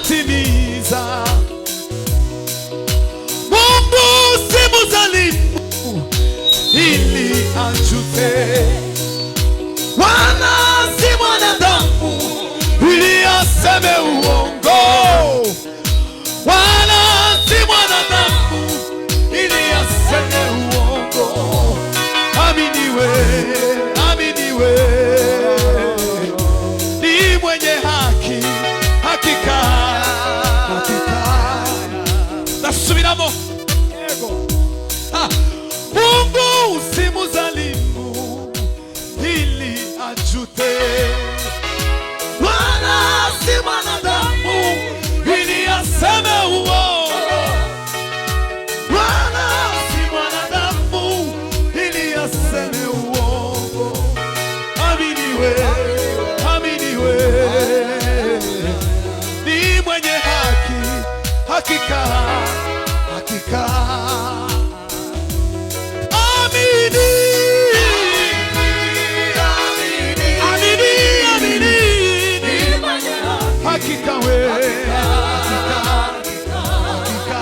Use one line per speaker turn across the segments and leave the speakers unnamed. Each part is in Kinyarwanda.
atatimiza. Mungu si mzalimu ili ajute, wala si mwanadamu ili aseme uongo, wala si mwanadamu ili aseme uongo. Aminiwe, aminiwe, ni mwenye haki, hakika, hakika. Nasubiramo. Mungu si mzalimu ili ajute, wala si mwanadamu ili aseme uongo, wala si mwanadamu ili aseme uongo. Aminiwe, aminiwe, ni mwenye haki, hakika, hakika. Hakika we, hakika, hakika.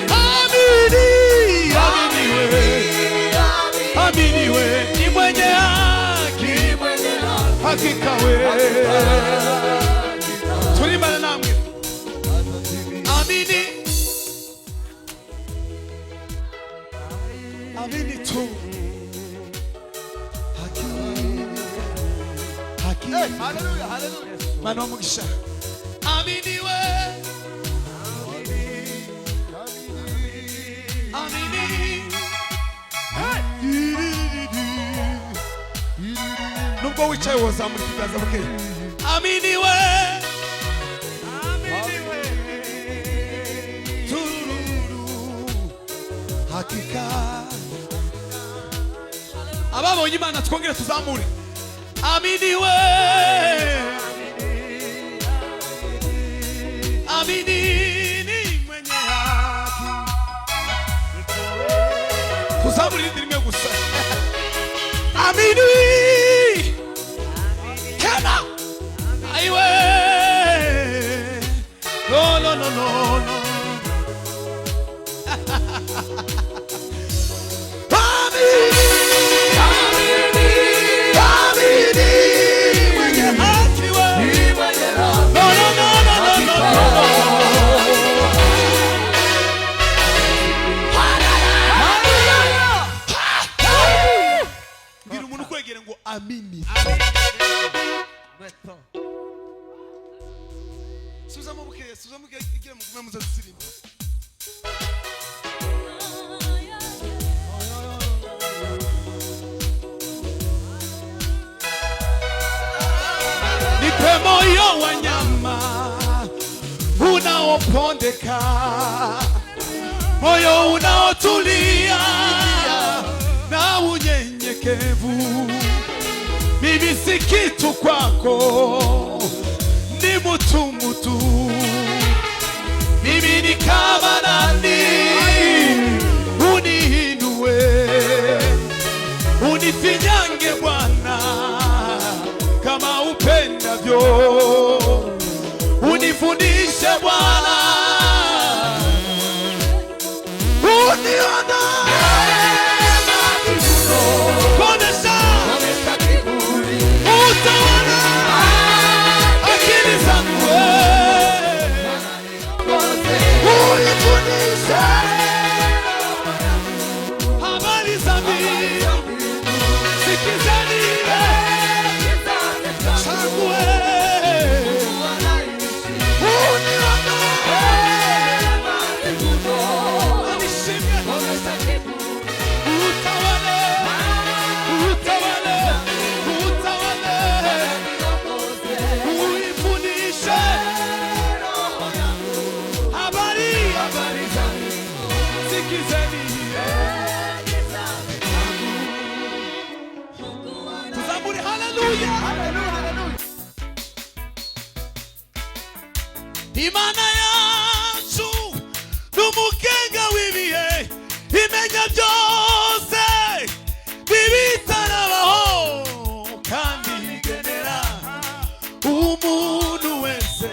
Amini, aminiwe, aminiwe, ni mwenye haki, hakika we. Tulimbana namwe. Amini, amini tu. Hallelujah, hallelujah. Mano wa mugisha. Aminiwe, amini. Nubwo wicaye wozamura ikiganza buke. Aminiwe, aminiwe, tururu, hakika. Ababonye Imana twongere tuzamure. Aminiwe, amini, ni mwenye haki. Tuzamure indirime gusa. Amini, kena, aiwe, no, no, no, no, no. Amini. Suzamuke igira mukume muzasirimba. Nipe moyo wa nyama unaopondeka, moyo unaotulia na unyenyekevu. Mimi si kitu kwako, ni mtu tu. Mimi ni kama nani, uniinue, unifinyange Bwana kama upendavyo, unifundishe Bwana, uniona Imana yacu numugenga wibiye, imenya byose bibitarabaho, kandi igenera umuntu wese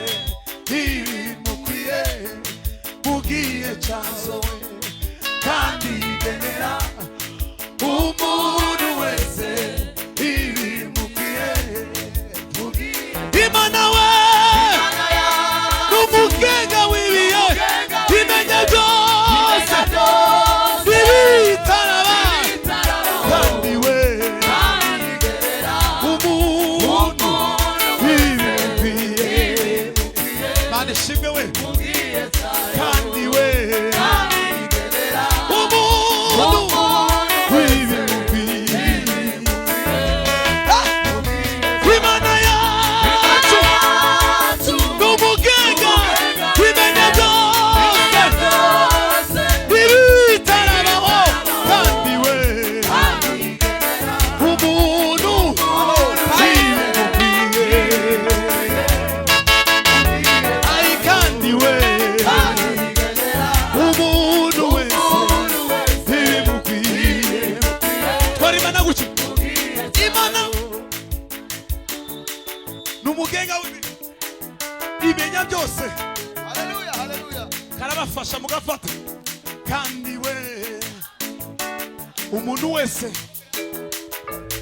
n'umugenga imenya byose.
Haleluya, haleluya.
Karabafasha mugafata. Kandi we umuntu wese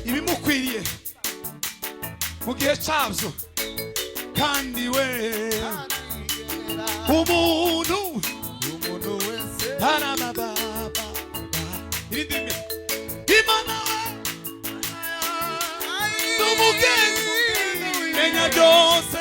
ibimukwiriye mu gihe cyabyo. Kandi we umuntu
wese
Paramababa irindimwe Imana we n'umugenzi menya byose.